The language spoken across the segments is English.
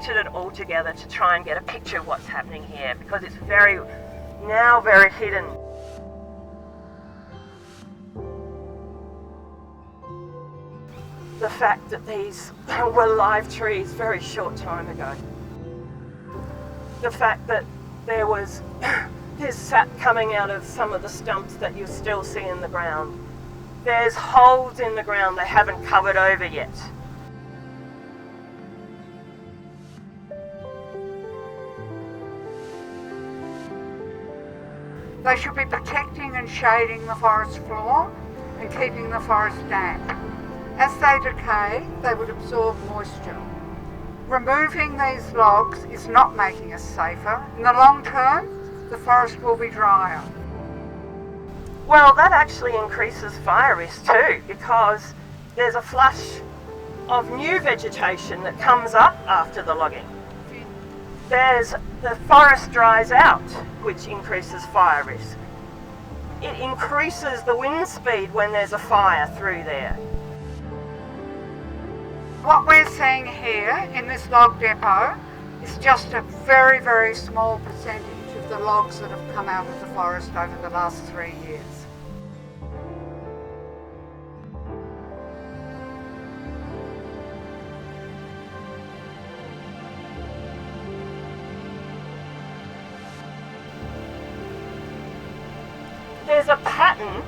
collected it all together to try and get a picture of what's happening here, because it's very hidden. The fact that these were live trees very short time ago. The fact that there's sap coming out of some of the stumps that you still see in the ground. There's holes in the ground they haven't covered over yet. They should be protecting and shading the forest floor and keeping the forest damp. As they decay, they would absorb moisture. Removing these logs is not making us safer. In the long term, the forest will be drier. Well, that actually increases fire risk too, because there's a flush of new vegetation that comes up after the logging. The forest dries out, which increases fire risk. It increases the wind speed when there's a fire through there. What we're seeing here in this log depot is just a very, very small percentage of the logs that have come out of the forest over the last 3 years. There's a pattern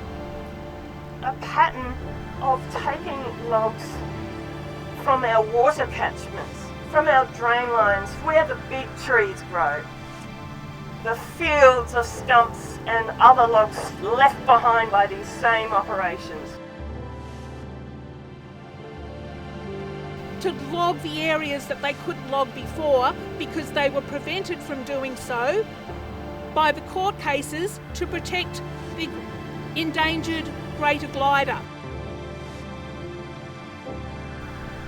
of taking logs from our water catchments, from our drain lines, where the big trees grow. The fields of stumps and other logs left behind by these same operations. To log the areas that they couldn't log before because they were prevented from doing so by the court cases to protect the endangered greater glider.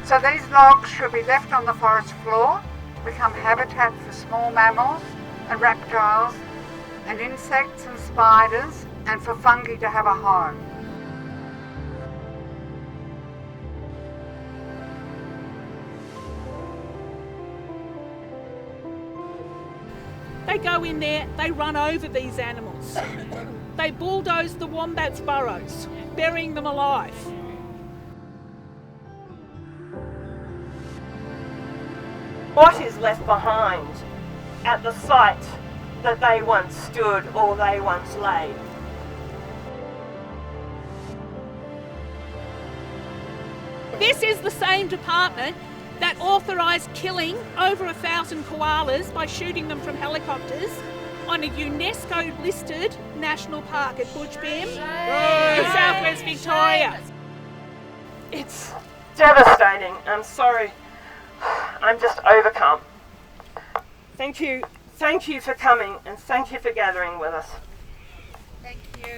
So these logs should be left on the forest floor, become habitat for small mammals and reptiles and insects and spiders, and for fungi to have a home. They go in there, they run over these animals. They bulldoze the wombats' burrows, burying them alive. What is left behind at the site that they once stood or they once lay? This is the same department that authorised killing over 1,000 koalas by shooting them from helicopters on a UNESCO-listed national park at Butchbim in southwest Victoria. It's devastating. I'm sorry. I'm just overcome. Thank you for coming, and thank you for gathering with us. Thank you.